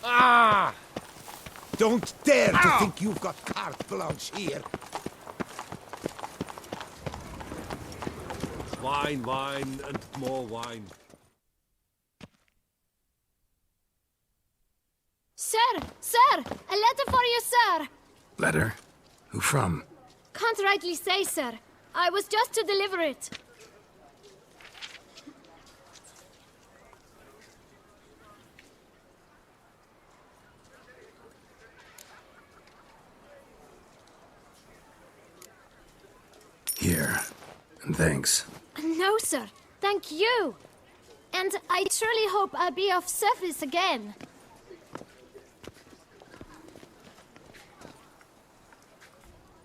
Ah! Don't dare to Ow! think you've got carte blanche here. Wine, wine, and more wine. Sir! Sir! A letter for you, sir! Letter? Who from? Can't rightly say, sir. I was just to deliver it. Here. And thanks. No, sir. Thank you. And I truly hope I'll be of service again.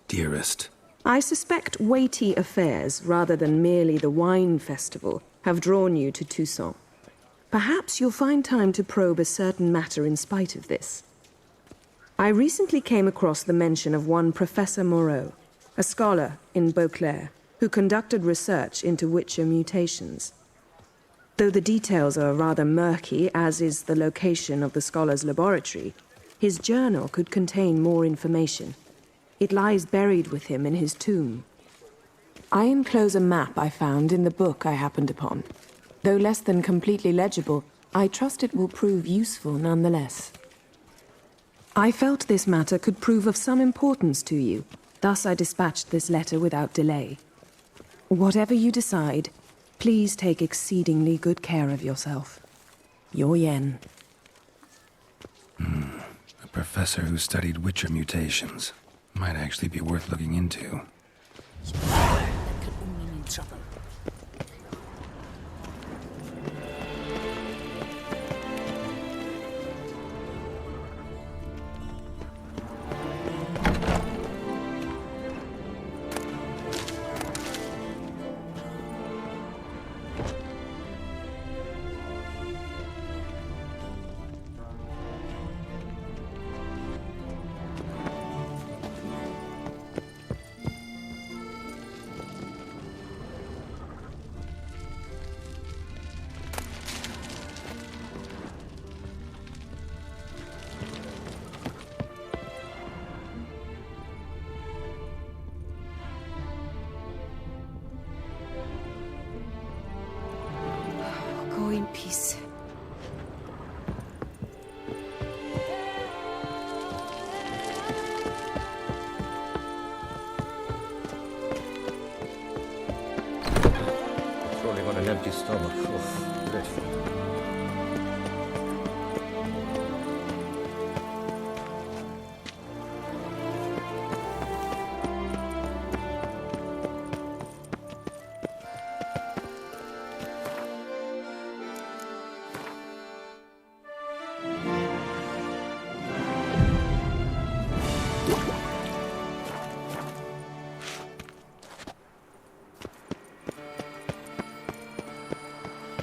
Dearest. I suspect weighty affairs, rather than merely the wine festival, have drawn you to Toussaint. Perhaps you'll find time to probe a certain matter in spite of this. I recently came across the mention of one Professor Moreau, a scholar in Beauclair, who conducted research into Witcher mutations. Though the details are rather murky, as is the location of the scholar's laboratory, his journal could contain more information. It lies buried with him in his tomb. I enclose a map I found in the book I happened upon. Though less than completely legible, I trust it will prove useful nonetheless. I felt this matter could prove of some importance to you, thus I dispatched this letter without delay. Whatever you decide, please take exceedingly good care of yourself. Your Yen. A professor who studied Witcher mutations. Might actually be worth looking into. That could only mean trouble. Go in peace. Rolling on an empty stomach. Oh, dreadful.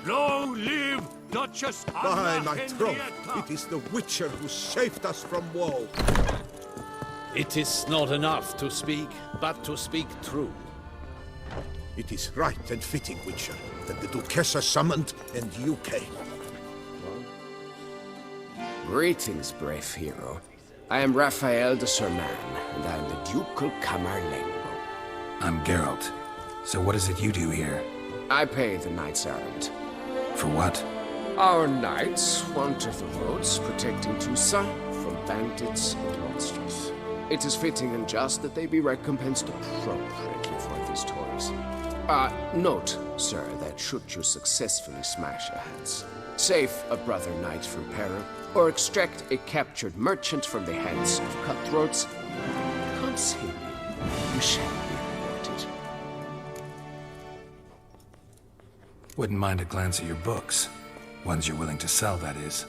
Long live Duchess By Anna my troth, Henrietta! it is the Witcher who saved us from woe. It is not enough to speak, but to speak true. It is right and fitting, Witcher, that the Duchessa summoned and you came. Greetings, brave hero. I am Raphael de Serman, and I am the Ducal Camerlengo. I'm Geralt. So what is it you do here? I pay the knights errant. For what? Our knights wander the roads, protecting Toussaint from bandits and monsters. It is fitting and just that they be recompensed appropriately for these toils. Note, sir, that should you successfully smash a hands, save a brother knight from peril, or extract a captured merchant from the hands of cutthroats, consider you shall be rewarded. Wouldn't mind a glance at your books. Ones you're willing to sell, that is.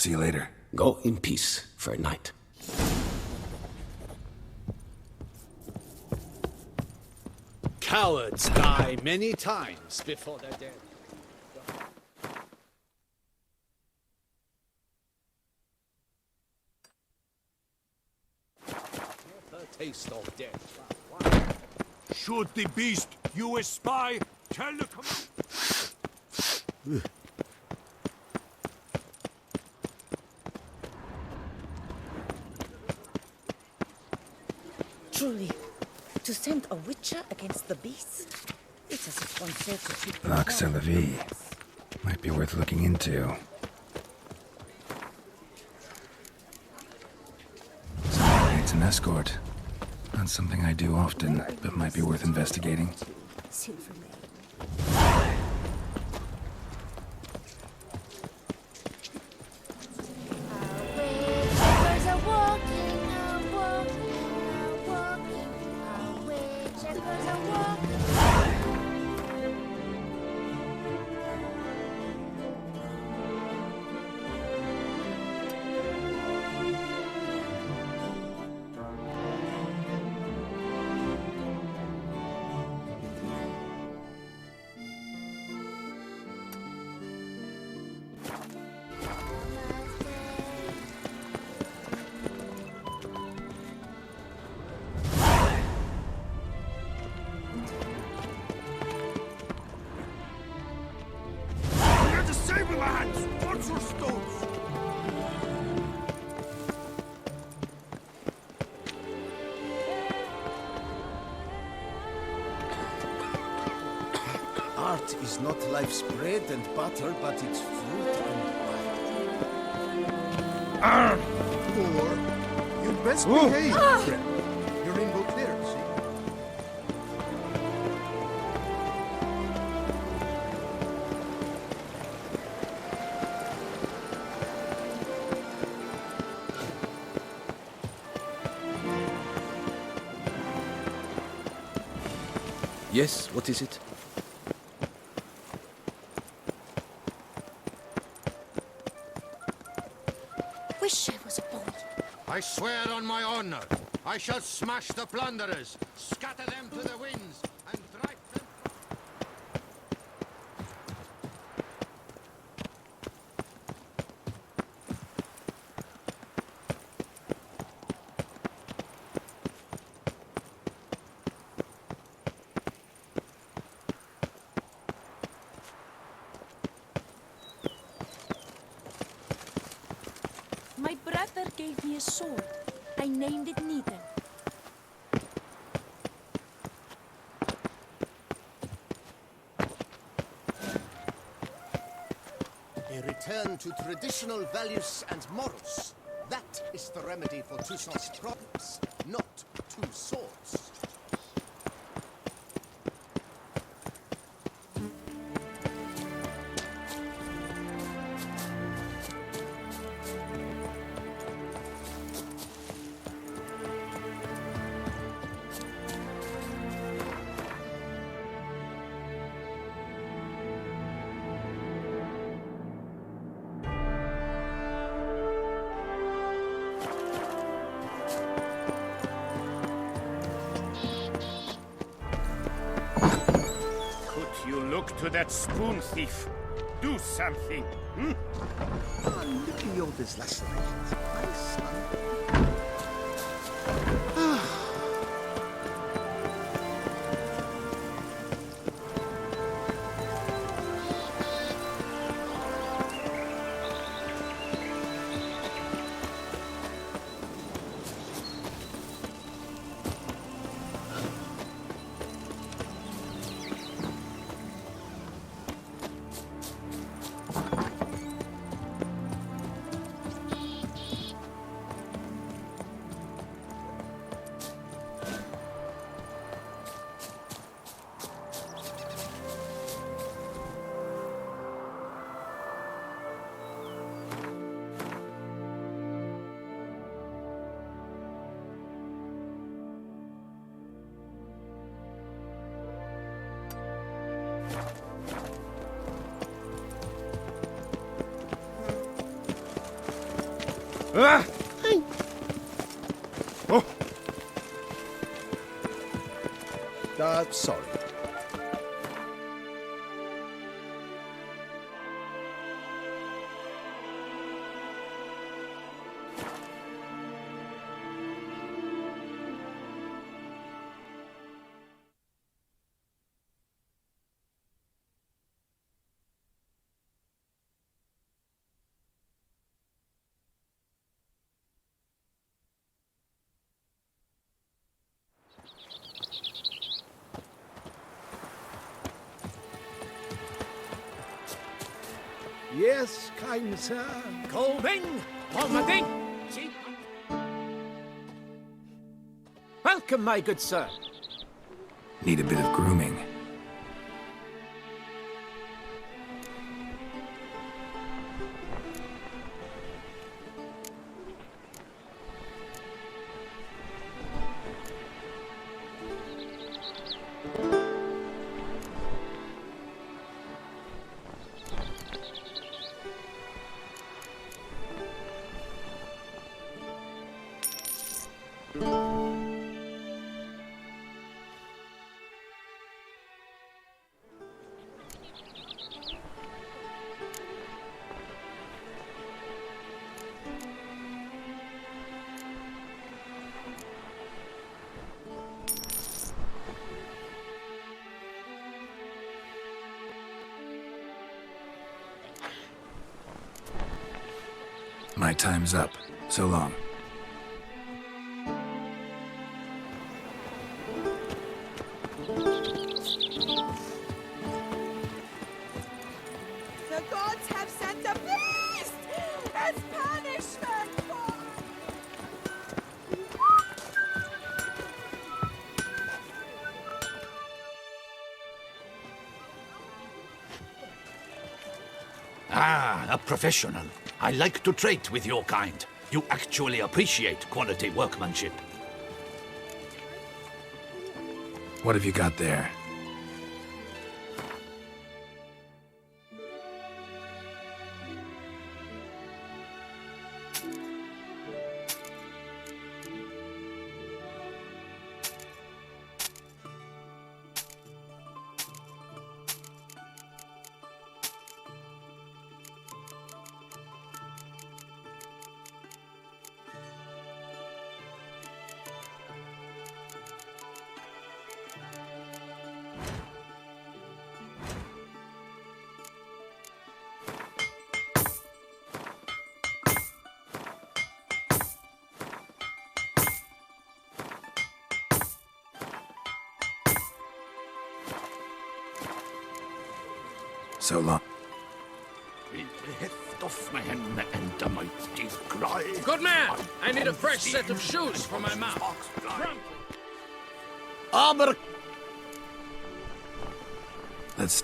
See you later. Go in peace, fair knight. Cowards die many times before they're dead. Never taste of death. Should the beast you espy tell the command? Truly, to send a witcher against the beasts? It's as if one said to keep them Vox down. Vie. Might be worth looking into. Someone needs an escort. Not something I do often, but might be worth investigating. Silver Lane. Witchers are walking, witchers are walking. We're the sable hands! What's your stones? Art is not life's bread and butter, but its fruit and wine. Or, you'd best behave, friend. You're in good there, see? Yes, what is it? Wish I was a boy. I swear on my honor, I shall smash the plunderers, scatter them to the winds, and drive them. My brother gave me a sword. I named it Needle. A return to traditional values and morals. That is the remedy for Toussaint's problems, not two swords. Look to that spoon thief. Do something. Look at Yoda's lacerations. My son. Ah! Oh! Sorry. Yes, kind sir. Colvin! Almaty! Welcome, my good sir. Need a bit of grooming. My time's up. So long. The gods have sent a beast as punishment for... Ah, a professional. I like to trade with your kind. You actually appreciate quality workmanship. What have you got there? So long. The heft of man and the mighty cry. Good man! I need a fresh set of shoes for my mount. Aber Let's...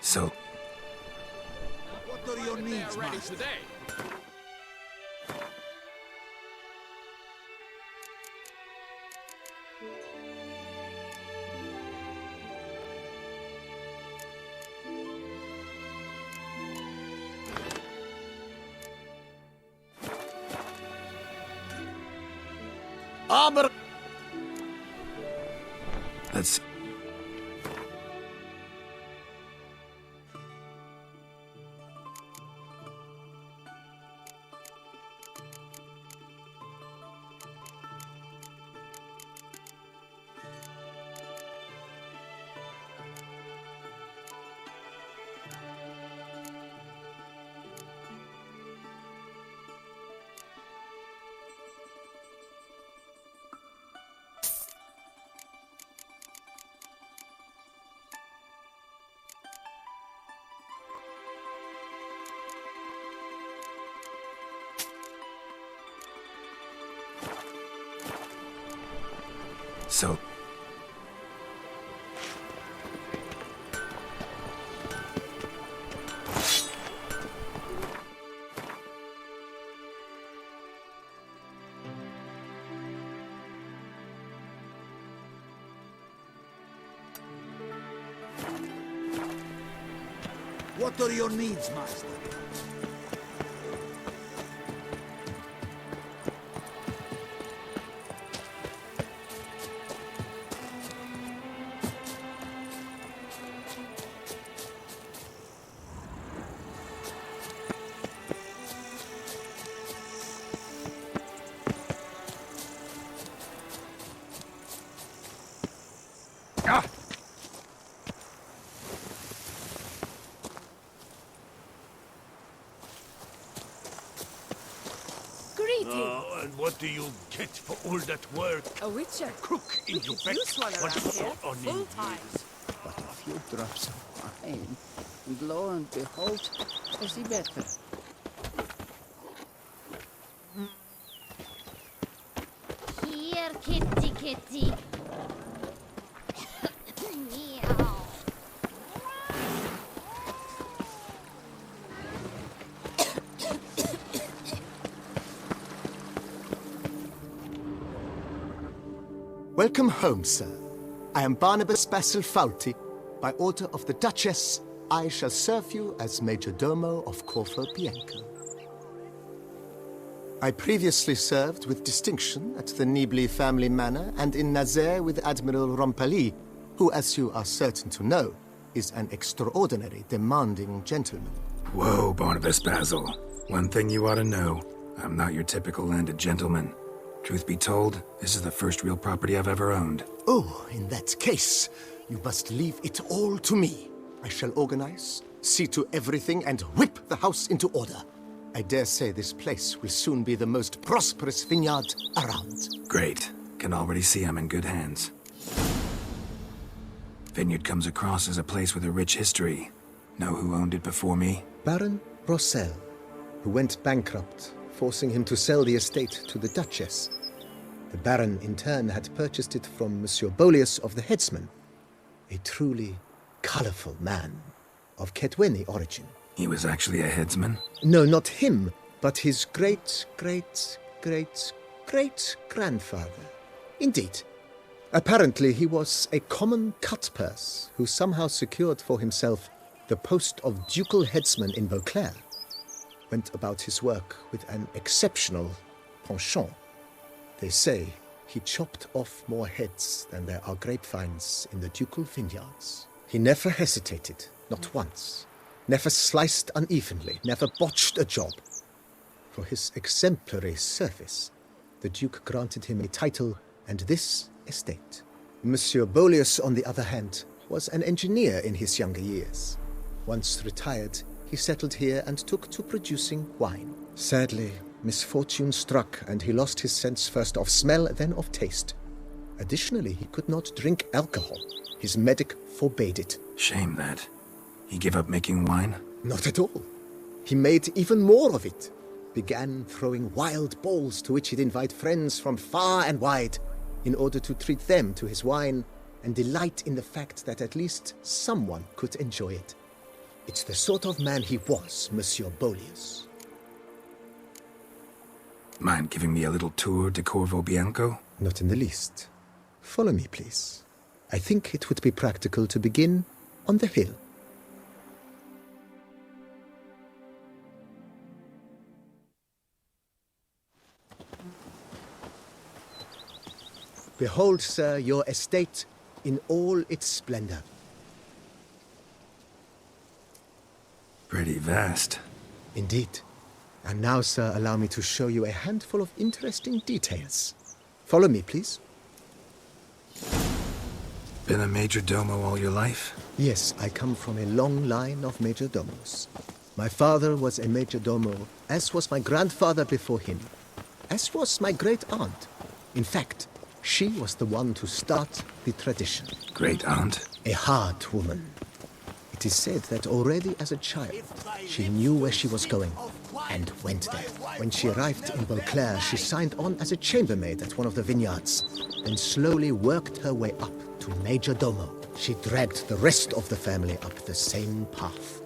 So... What are your needs, Ready master? today. aber Let's... So... What are your needs, master? And what do you get for all that work? A witcher. Cook in your back. What full time. But a few drops of wine, and lo and behold, I see better. Here, kitty, kitty. Meow. Welcome home, sir. I am Barnabas-Basil Foulty. By order of the Duchess, I shall serve you as majordomo of Corvo Bianco. I previously served with distinction at the Nibli family manor and in Nazaire with Admiral Rompali, who, as you are certain to know, is an extraordinary, demanding gentleman. Whoa, Barnabas-Basil. One thing you ought to know. I'm not your typical landed gentleman. Truth be told, this is the first real property I've ever owned. Oh, in that case, you must leave it all to me. I shall organize, see to everything, and whip the house into order. I dare say this place will soon be the most prosperous vineyard around. Great. Can already see I'm in good hands. Vineyard comes across as a place with a rich history. Know who owned it before me? Baron Rossel, who went bankrupt, forcing him to sell the estate to the Duchess. The Baron, in turn, had purchased it from Monsieur Bolius of the Headsman, a truly colorful man of Ketweni origin. He was actually a headsman? No, not him, but his great-great-great-great-grandfather. Indeed. Apparently, he was a common cut-purse who somehow secured for himself the post of ducal headsman in Beauclair. Went about his work with an exceptional penchant. They say he chopped off more heads than there are grapevines in the ducal vineyards. He never hesitated, not once. Never sliced unevenly, never botched a job. For his exemplary service, the Duke granted him a title and this estate. Monsieur Bolius, on the other hand, was an engineer in his younger years. Once retired, he settled here and took to producing wine. Sadly, misfortune struck and he lost his sense first of smell, then of taste. Additionally, he could not drink alcohol. His medic forbade it. Shame that. He gave up making wine? Not at all. He made even more of it. Began throwing wild balls to which he'd invite friends from far and wide in order to treat them to his wine and delight in the fact that at least someone could enjoy it. It's the sort of man he was, Monsieur Bolius. Mind giving me a little tour de Corvo Bianco? Not in the least. Follow me, please. I think it would be practical to begin on the hill. Behold, sir, your estate in all its splendor. Pretty vast. Indeed. And now, sir, allow me to show you a handful of interesting details. Follow me, please. Been a majordomo all your life? Yes, I come from a long line of majordomos. My father was a majordomo, as was my grandfather before him, as was my great-aunt. In fact, she was the one to start the tradition. Great-aunt? A hard woman. It It is said that already as a child, she knew where she was going and went there. When she arrived in Beauclair, she signed on as a chambermaid at one of the vineyards, then slowly worked her way up to majordomo. She dragged the rest of the family up the same path.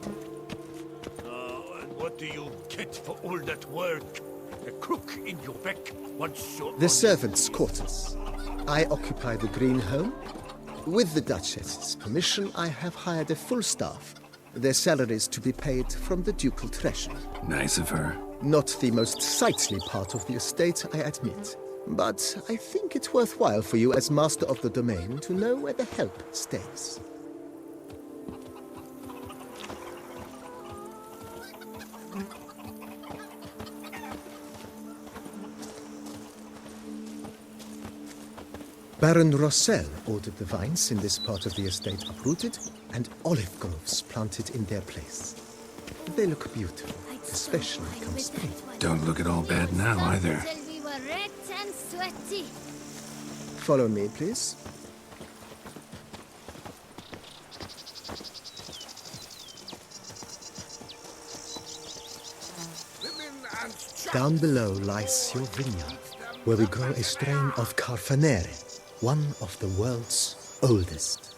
And what do you get for all that work? A crook in your back once you're The servants' quarters. I occupy the green home. With the Duchess's permission, I have hired a full staff. Their salaries to be paid from the ducal treasury. Nice of her. Not the most sightly part of the estate, I admit. But I think it's worthwhile for you as master of the domain to know where the help stays. Baron Rossel ordered the vines in this part of the estate uprooted and olive groves planted in their place. They look beautiful, especially come spring. Don't look at all bad now, either. Till we were red and sweaty. Follow me, please. Down below lies your vineyard, where we grow a strain of Carfanere, one of the world's oldest.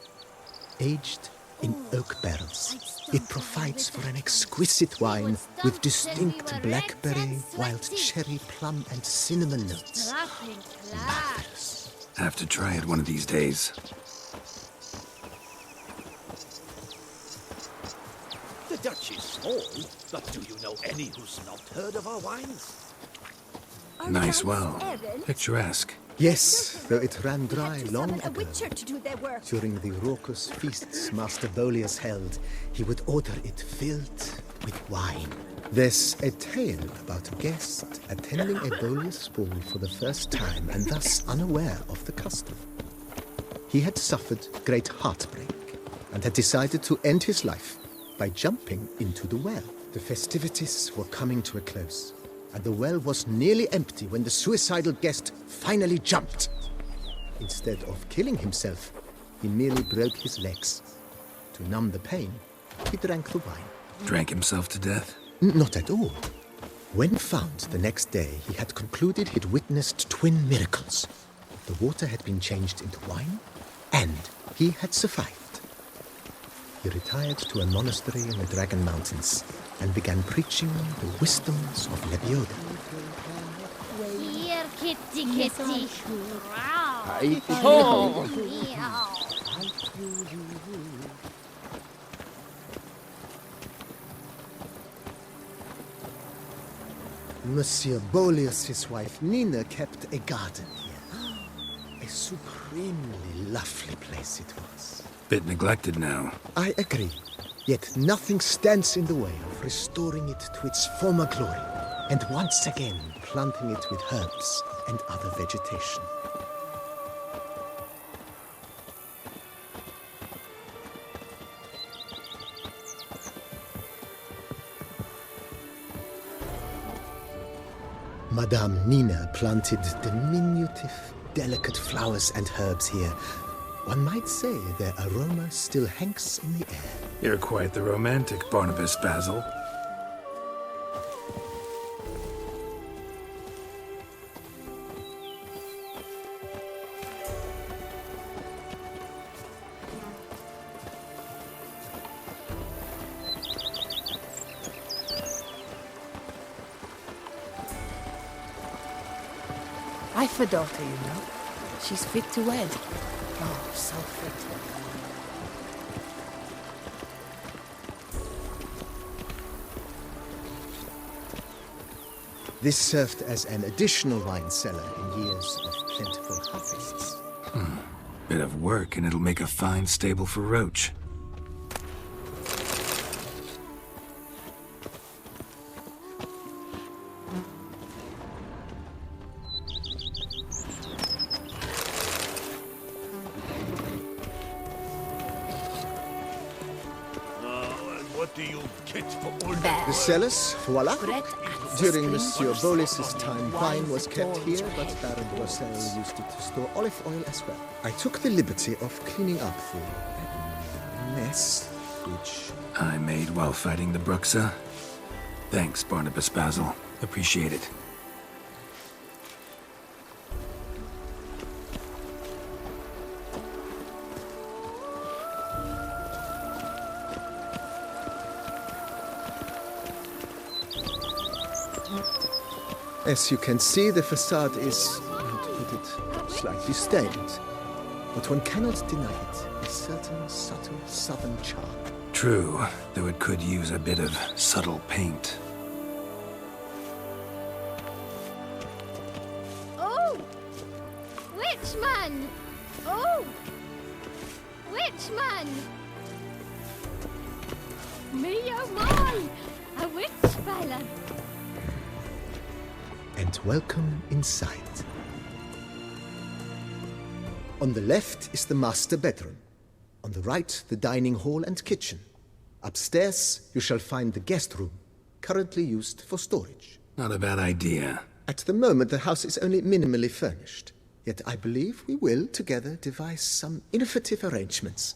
Aged in oak barrels, it provides for an exquisite wine with distinct blackberry, wild cherry, plum, and cinnamon notes. Marvelous. Have to try it one of these days. The Dutch is small, but do you know any who's not heard of our wines? Nice well. Picturesque. Yes, though it ran dry long A ago. witcher to do their work. During the raucous feasts Master Bolius held, he would order it filled with wine. There's a tale about a guest attending a Bolius ball for the first time and thus unaware of the custom. He had suffered great heartbreak and had decided to end his life by jumping into the well. The festivities were coming to a close, and the well was nearly empty when the suicidal guest finally jumped. Instead of killing himself, he merely broke his legs. To numb the pain, he drank the wine. Drank himself to death? Not at all. When found the next day, he had concluded he'd witnessed twin miracles. The water had been changed into wine, and he had survived. He retired to a monastery in the Dragon Mountains and began preaching the wisdoms of Lebioda. Here, kitty, kitty. Oh. Meow. Monsieur Bolius' wife Nina kept a garden here. A supremely lovely place it was. Bit neglected now. I agree. Yet nothing stands in the way of restoring it to its former glory, and once again planting it with herbs and other vegetation. Madame Nina planted diminutive, delicate flowers and herbs here. One might say their aroma still hangs in the air. You're quite the romantic, Barnabas-Basil. I've a daughter, you know. She's fit to wed. Oh, so fit. This served as an additional wine cellar in years of plentiful harvests. Bit of work and it'll make a fine stable for Roach. What do you get for all The cellars, voila. During Monsieur Bolis's time, wine was kept here, but Baron Rossel used it to store olive oil as well. I took the liberty of cleaning up the mess, which I made while fighting the Bruxa? Thanks, Barnabas-Basil. Appreciate it. As you can see, the facade is, how to put it, slightly stained. But one cannot deny it. A certain subtle southern charm. True, though it could use a bit of subtle paint. Oh! Witchman! Oh! Witchman! Me oh my! A witch fella! And welcome inside. On the left is the master bedroom. On the right, the dining hall and kitchen. Upstairs, you shall find the guest room, currently used for storage. Not a bad idea. At the moment, the house is only minimally furnished. Yet I believe we will, together, devise some innovative arrangements.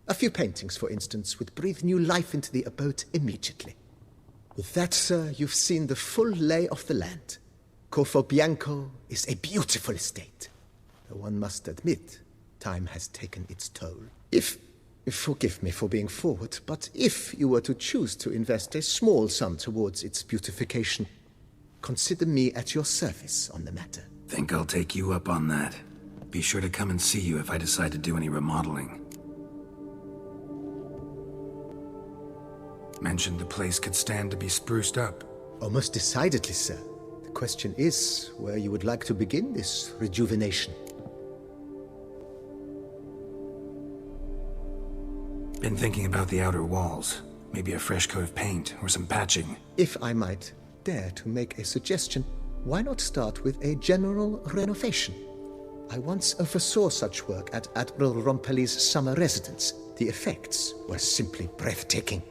A few paintings, for instance, would breathe new life into the abode immediately. With that, sir, you've seen the full lay of the land. Corvo Bianco is a beautiful estate. Though one must admit, time has taken its toll. Forgive me for being forward, but if you were to choose to invest a small sum towards its beautification, consider me at your service on the matter. Think I'll take you up on that. Be sure to come and see you if I decide to do any remodeling. Mentioned the place could stand to be spruced up. Almost decidedly, sir. The question is where you would like to begin this rejuvenation. Been thinking about the outer walls. Maybe a fresh coat of paint or some patching. If I might dare to make a suggestion, why not start with a general renovation? I once oversaw such work at Admiral Rompelli's summer residence. The effects were simply breathtaking.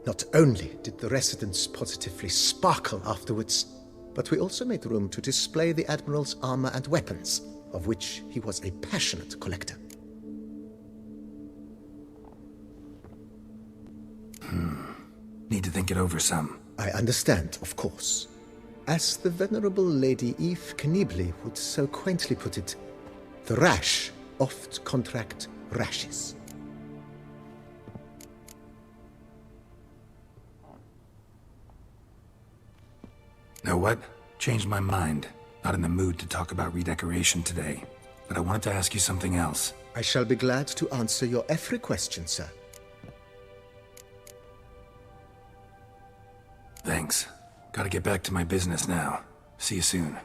Not only did the residence positively sparkle afterwards, but we also made room to display the Admiral's armor and weapons, of which he was a passionate collector. Need to think it over some. I understand, of course. As the venerable Lady Eve Knibley would so quaintly put it, the rash oft contract rashes. Know what? Changed my mind. Not in the mood to talk about redecoration today. But I wanted to ask you something else. I shall be glad to answer your every question, sir. Thanks. Gotta get back to my business now. See you soon.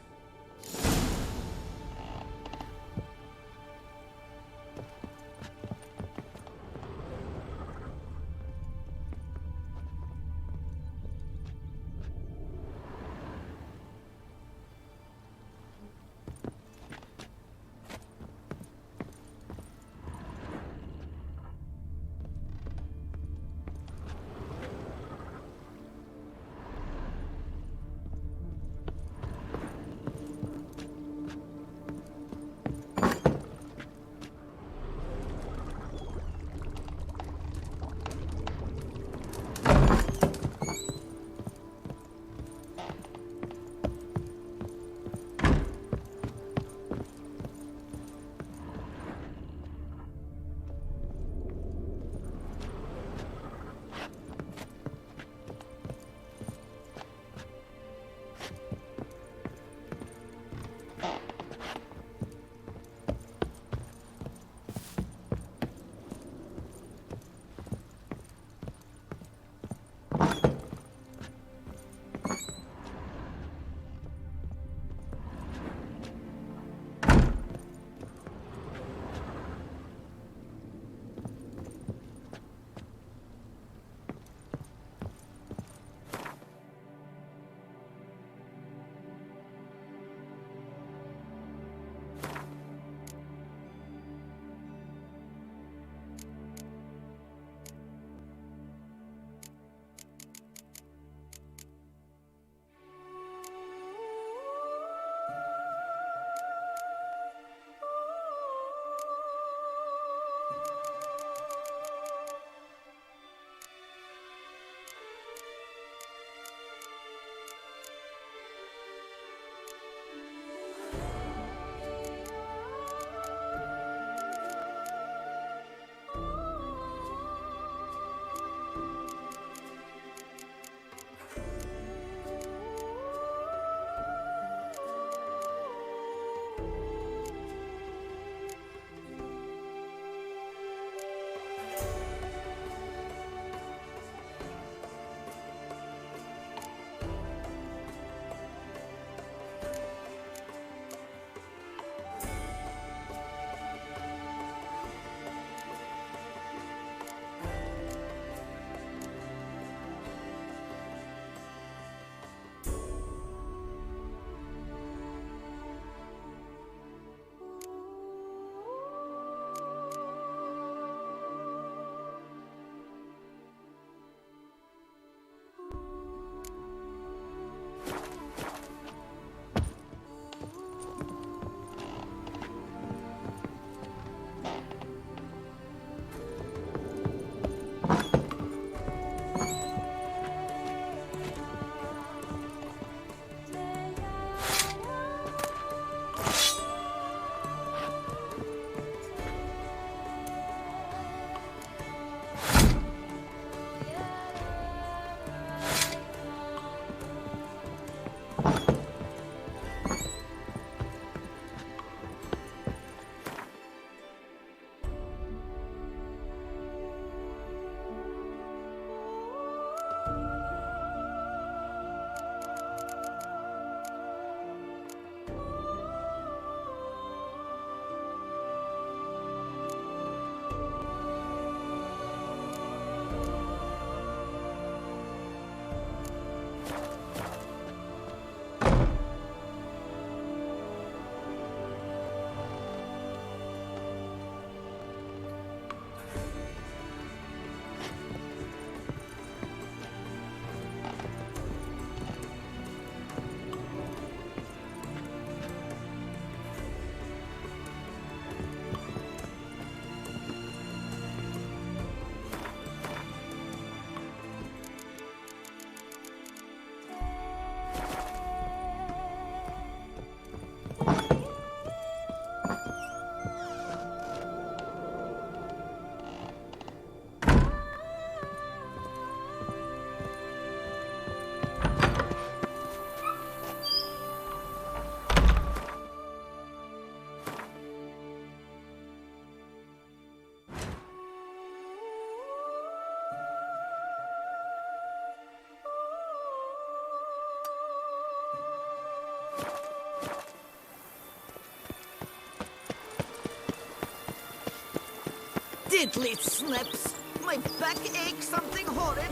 Diddly snips! My back aches something horrid!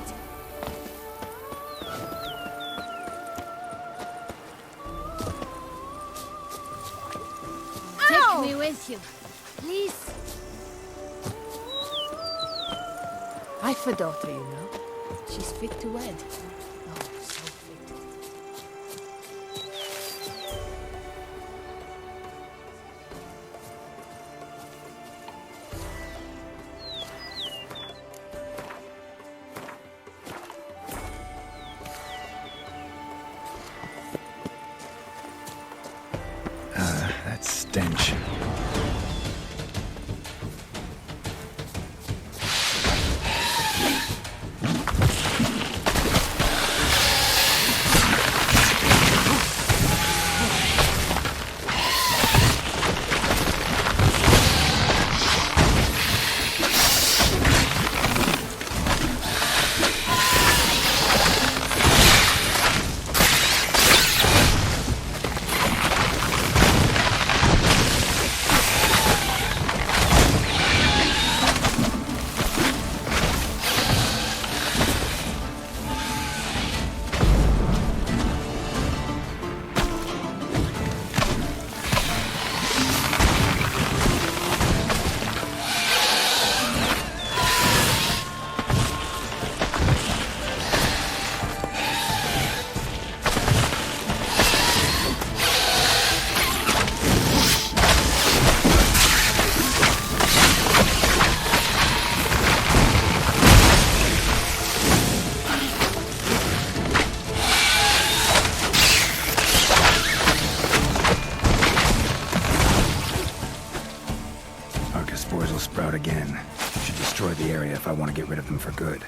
Take me with you, please. I've a daughter, you know. She's fit to wed. Oh, so fit. That stench. Spores will sprout again. Should destroy the area if I want to get rid of them for good.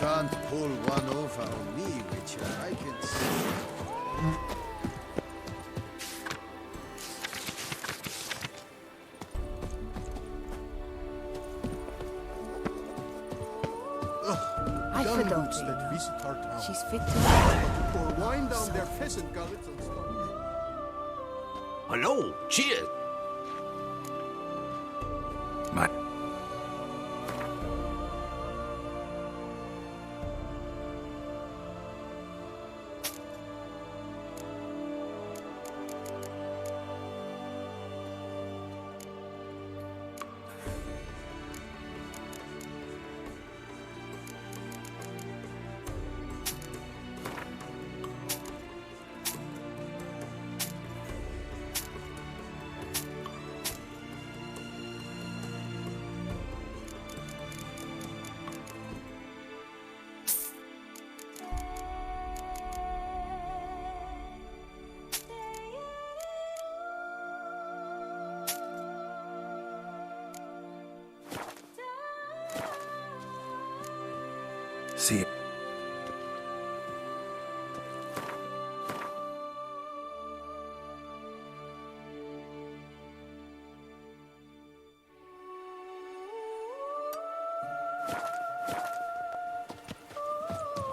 can't pull one over on me, Witcher. I can see. I Young forgot boots you that know. visit our town. She's fit to weed. Pour wine down their peasant gullets and stuff. Hello, cheers. My... See.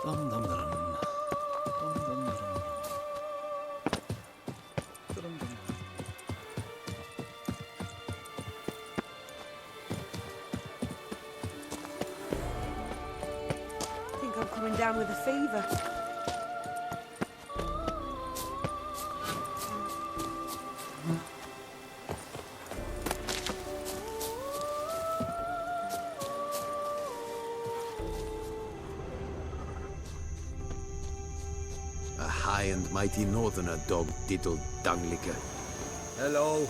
Dum dum dum. Dum dum dum. Dum dum. I think I'm coming down with a fever. A high and mighty northerner, dog-diddled dunglicker. Hello.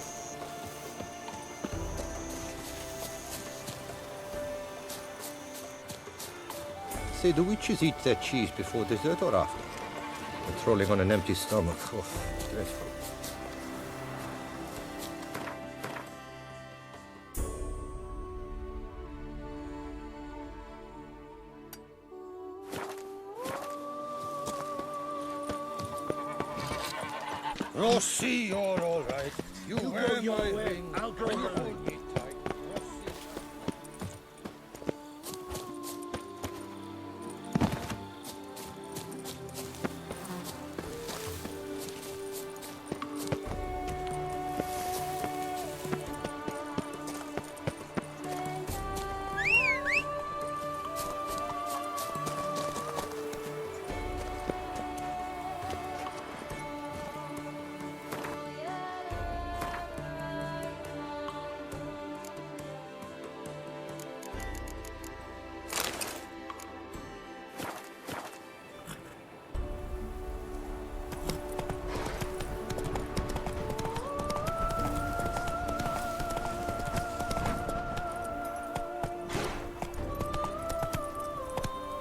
Say, do witches eat their cheese before dessert or after? Patrolling on an empty stomach. Oh, dreadful. Rossi, you're all right. You wear my ring. I'll go your way.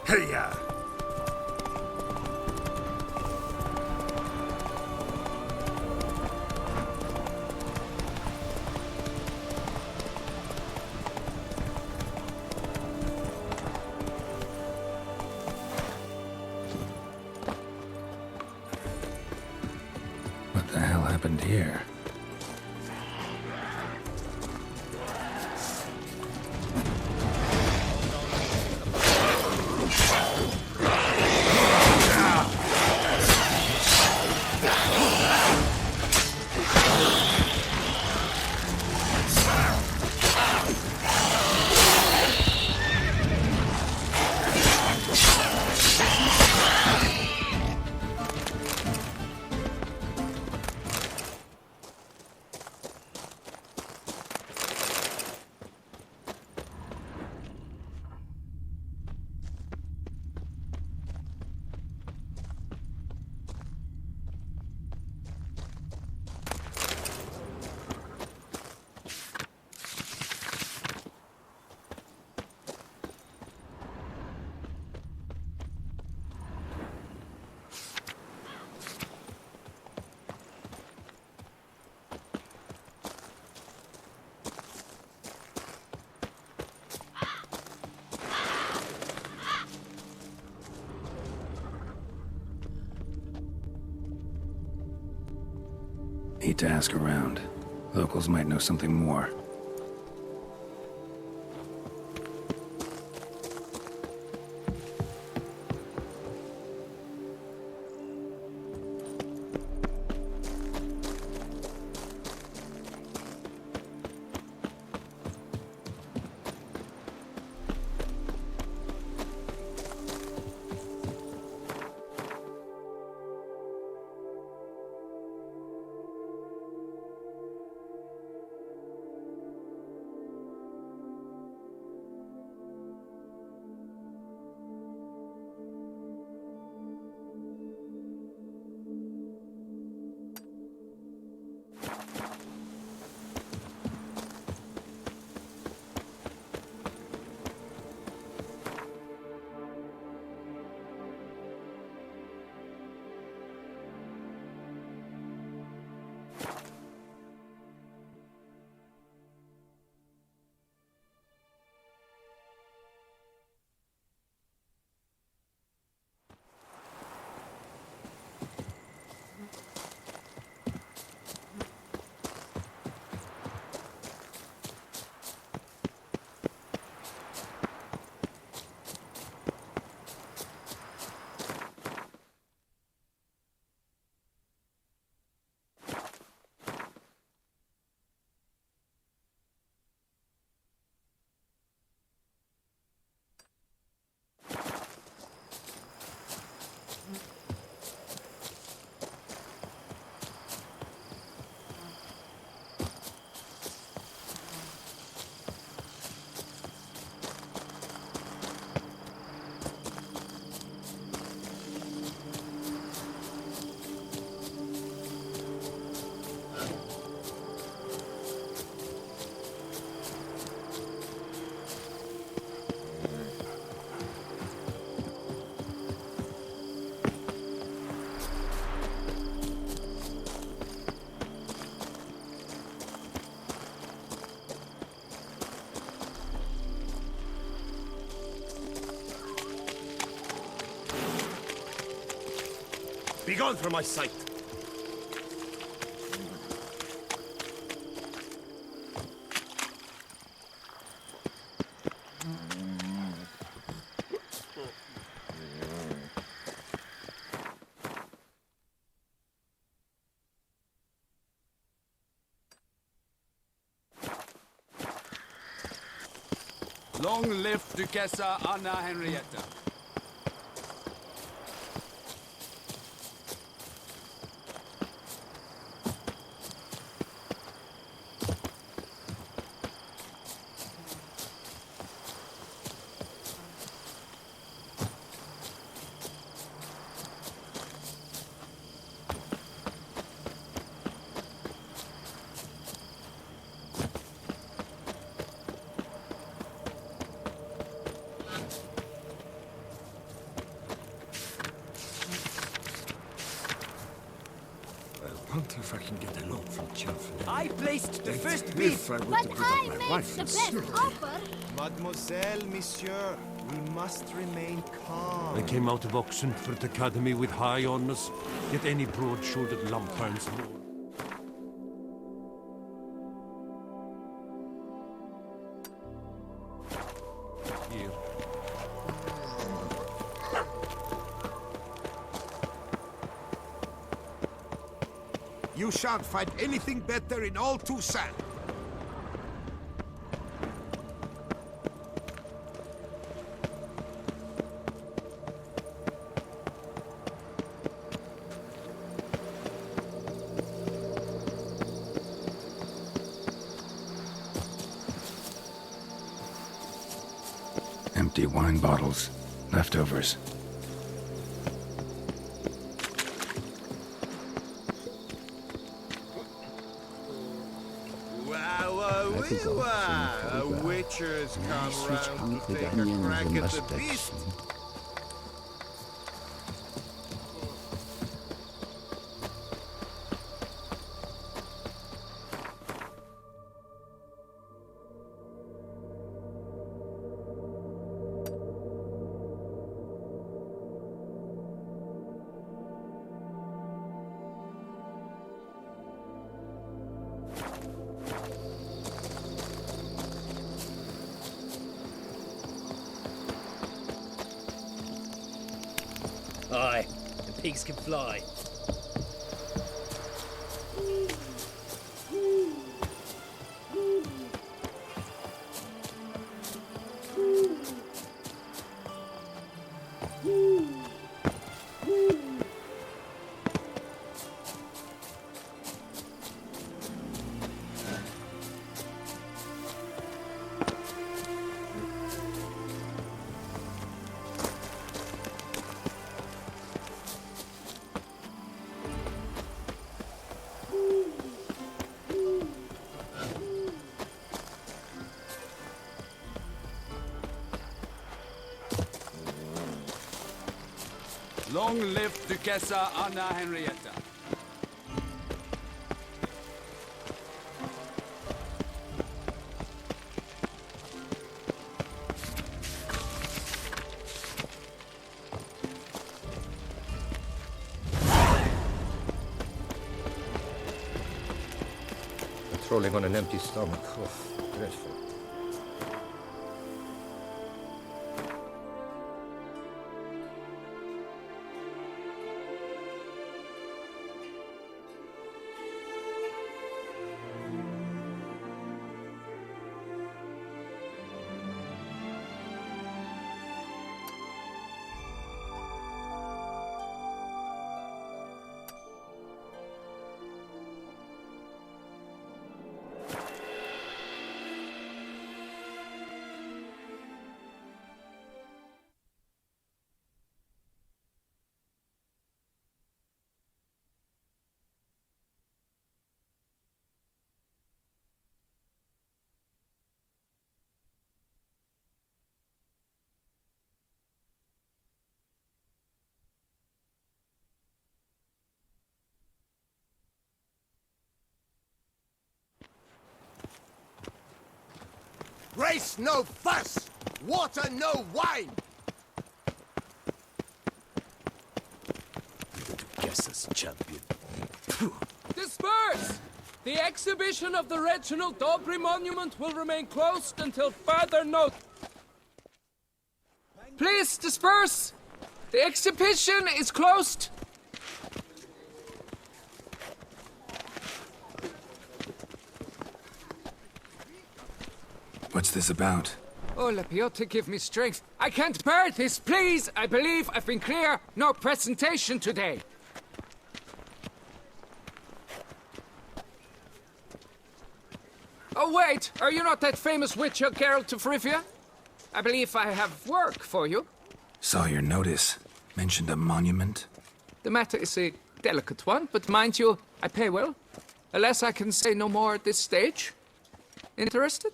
Hey-ya! What the hell happened here? Need to ask around. Locals might know something more. Begone from my sight! Long live Duchessa Anna Henrietta. If I can get a loan from Chelford. I placed the first bid. But I made the best offer. Mademoiselle, monsieur, we must remain calm. I came out of Oxenford Academy with high honors, yet any broad-shouldered lump finds more. Here. You shan't find anything better in all Toussaint. Empty wine bottles. Leftovers. A witcher's come round to take a crack at the beast. Aye, and pigs can fly. Long live Duchessa Anna Henrietta. Patrolling on an empty stomach. Oh, dreadful. Race no fuss! Water no wine! Guess us, champion. Disperse! The exhibition of the Reginald Daubry monument will remain closed until further note. Please disperse! The exhibition is closed! What's this about? Oh, Lapiotta, give me strength. I can't bear this, please! I believe I've been clear. No presentation today. Oh, wait! Are you not that famous witcher, Geralt of Rivia? I believe I have work for you. Saw your notice. Mentioned a monument. The matter is a delicate one, but mind you, I pay well. Alas, I can say no more at this stage. Interested?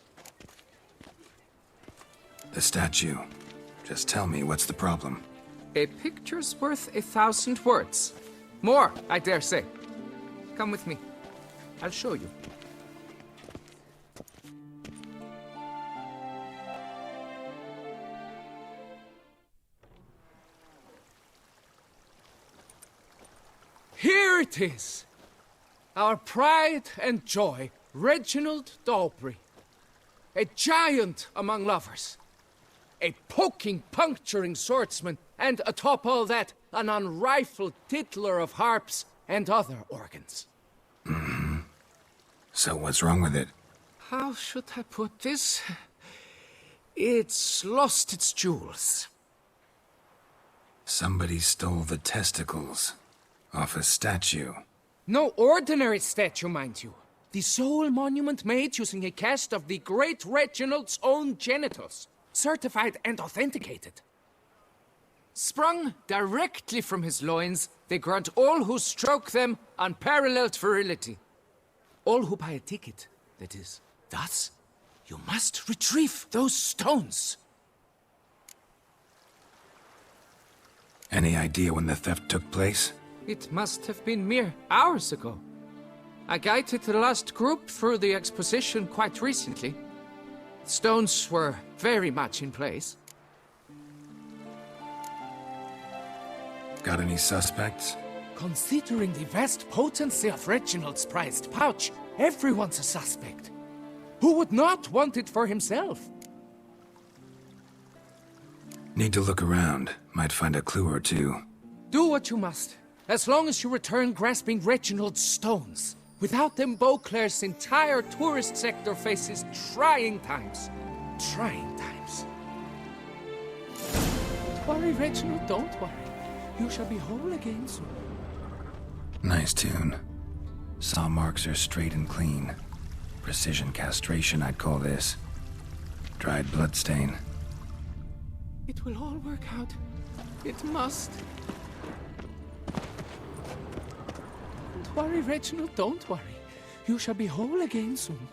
The statue. Just tell me, what's the problem? A picture's worth 1,000 words. More, I dare say. Come with me. I'll show you. Here it is! Our pride and joy, Reginald Daubry. A giant among lovers. A poking, puncturing swordsman, and atop all that, an unrifled tittler of harps and other organs. Mm-hmm. So what's wrong with it? How should I put this? It's lost its jewels. Somebody stole the testicles off a statue. No ordinary statue, mind you. The sole monument made using a cast of the great Reginald's own genitals. Certified and authenticated. Sprung directly from his loins, they grant all who stroke them unparalleled virility. All who buy a ticket, that is. Thus, you must retrieve those stones. Any idea when the theft took place? It must have been mere hours ago. I guided the last group through the exposition quite recently. The stones were very much in place. Got any suspects? Considering the vast potency of Reginald's prized pouch, everyone's a suspect. Who would not want it for himself? Need to look around. Might find a clue or two. Do what you must, as long as you return grasping Reginald's stones. Without them, Beauclair's entire tourist sector faces trying times. Trying times. Don't worry, Reginald, don't worry. You shall be whole again soon. Nice tune. Saw marks are straight and clean. Precision castration, I'd call this. Dried bloodstain. It will all work out. It must. Don't worry, Reginald, don't worry. You shall be whole again soon.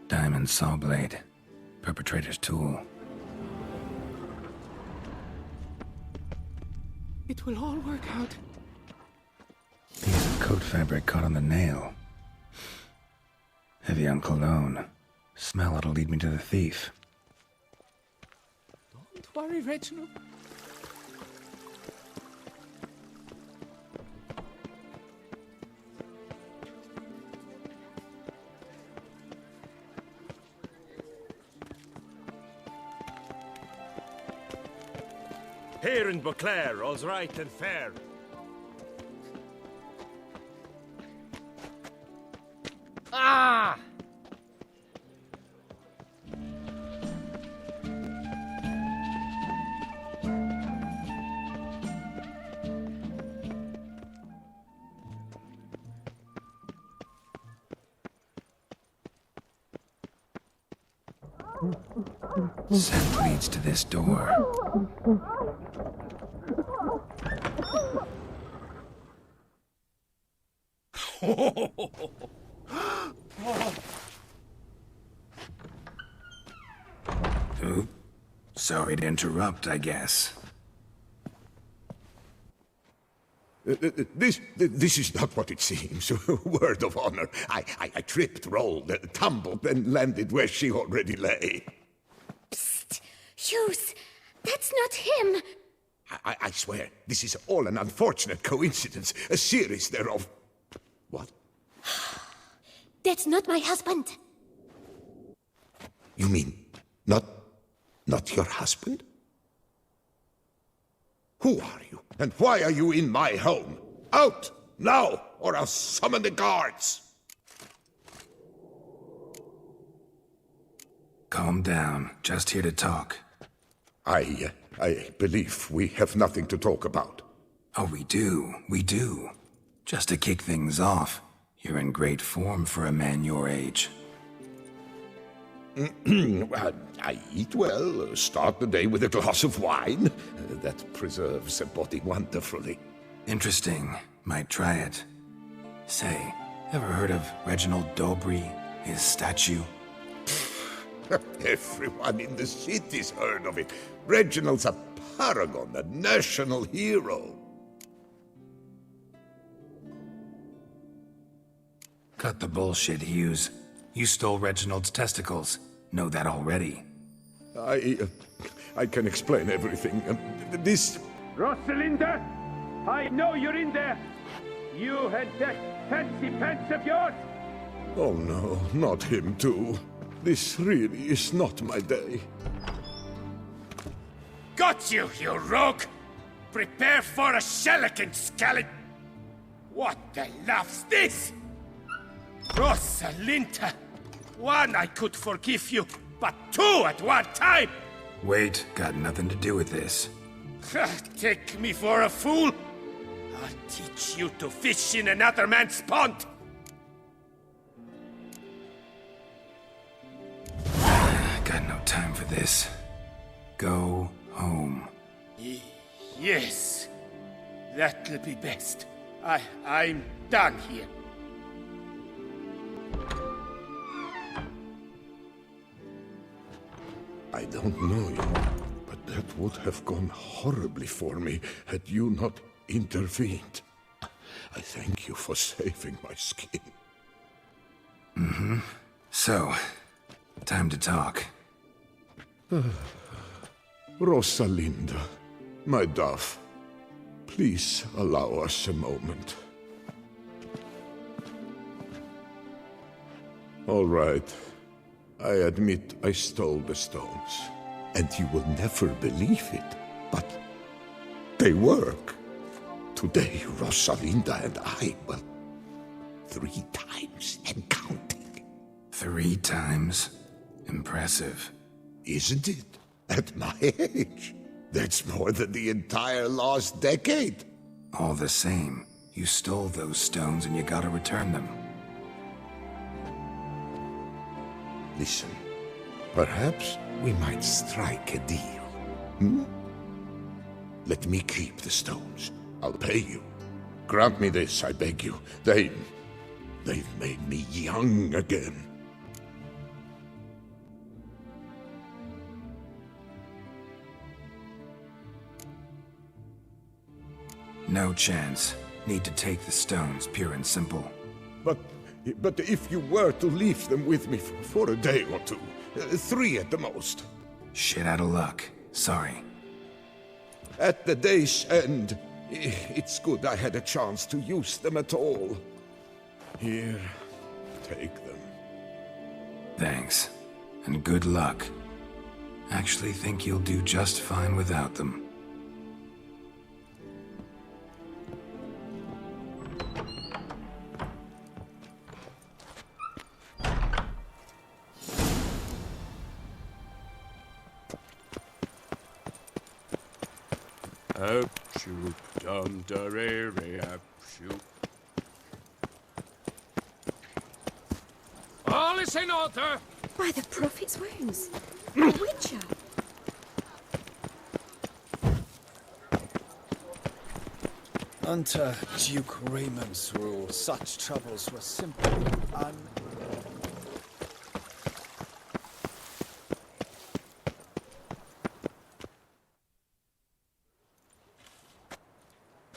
Diamond saw blade. Perpetrator's tool. It will all work out. Piece of coat fabric caught on the nail. Heavy on cologne. Smell it'll lead me to the thief. Don't worry, Reginald. Here in Beauclair, all's right and fair. Ah! Scent leads to this door. Oop. Sorry to interrupt, I guess. This is not what it seems. Word of honor. I tripped, rolled, tumbled, and landed where she already lay. Psst! Hughes! That's not him! I swear, this is all an unfortunate coincidence. A series thereof. What? That's not my husband. You mean, not your husband? Who are you? And why are you in my home? Out! Now! Or I'll summon the guards! Calm down. Just here to talk. I believe we have nothing to talk about. Oh, we do. We do. Just to kick things off, you're in great form for a man your age. I eat well, start the day with a glass of wine. That preserves the body wonderfully. Interesting. Might try it. Say, ever heard of Reginald Dobry, his statue? Everyone in the city's heard of it. Reginald's a paragon, a national hero. Cut the bullshit, Hughes. You stole Reginald's testicles. Know that already. I can explain everything. This... Rosalinda! I know you're in there! You and that fancy pants of yours! Oh no, not him too. This really is not my day. Got you, you rogue! Prepare for a shellacking, scallop! What the laugh's this? Rosalinda! One, I could forgive you, but two at one time! Wait, got nothing to do with this. Take me for a fool? I'll teach you to fish in another man's pond! Got no time for this. Go home. Yes, that'll be best. I'm done here. I don't know you, but that would have gone horribly for me had you not intervened. I thank you for saving my skin. So, time to talk. Rosalinda, my dove, please allow us a moment. All right. I admit I stole the stones. And you will never believe it, but they work. Today, Rosalinda and I, well, 3 times and counting. 3 times? Impressive. Isn't it? At my age. That's more than the entire last decade. All the same, you stole those stones and you gotta return them. Listen, perhaps we might strike a deal. Hmm? Let me keep the stones. I'll pay you. Grant me this, I beg you. They've made me young again. No chance. Need to take the stones, pure and simple. But if you were to leave them with me for a day or 2, 3 at the most. Shit out of luck. Sorry. At the day's end, it's good I had a chance to use them at all. Here, take them. Thanks. And good luck. Actually think you'll do just fine without them. Shoot, dum da re re shoot. All is in order. By the prophet's wounds. A witcher. Under Duke Raymond's rule, such troubles were simply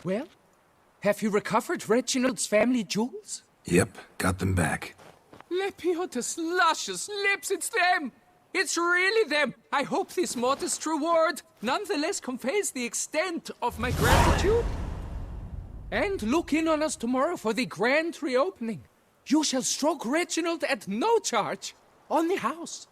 Well, have you recovered Reginald's family jewels? Yep, got them back. Lepiotus luscious lips, it's them! It's really them! I hope this modest reward nonetheless conveys the extent of my gratitude. And look in on us tomorrow for the grand reopening. You shall stroke Reginald at no charge on the house.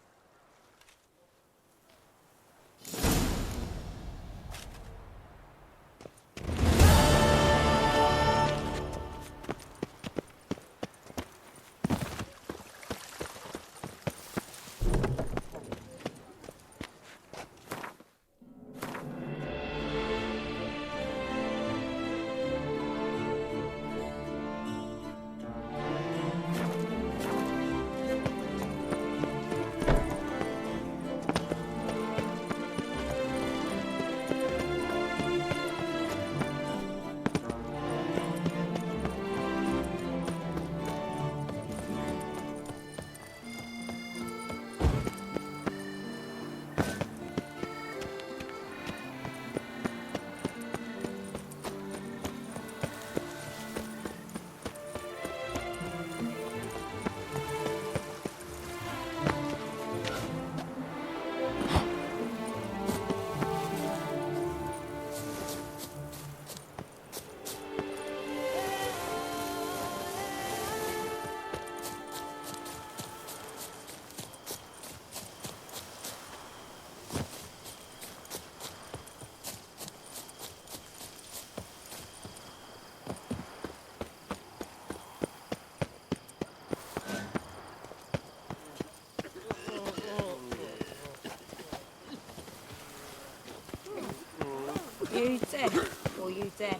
You deaf, or you deaf?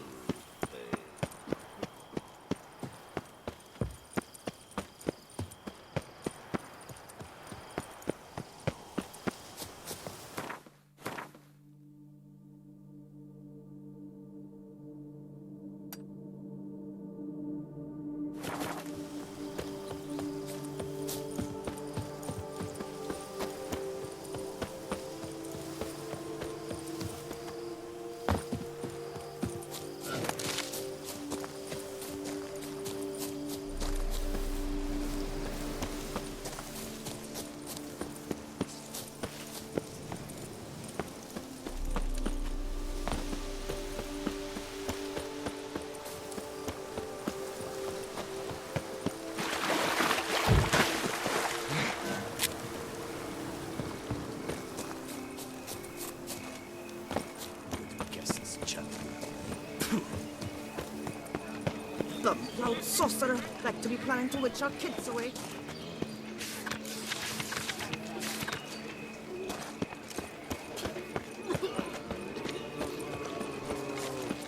loud sorcerer, like to be planning to witch our kids away.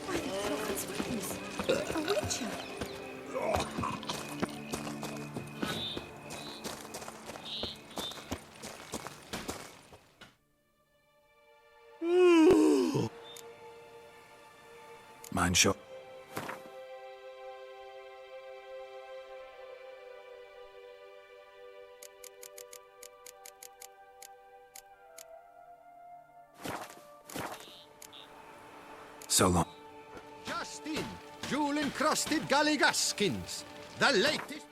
By the prophet's witness, a witcher. Mind shot. So long. Just in, jewel-encrusted galligaskins. The latest...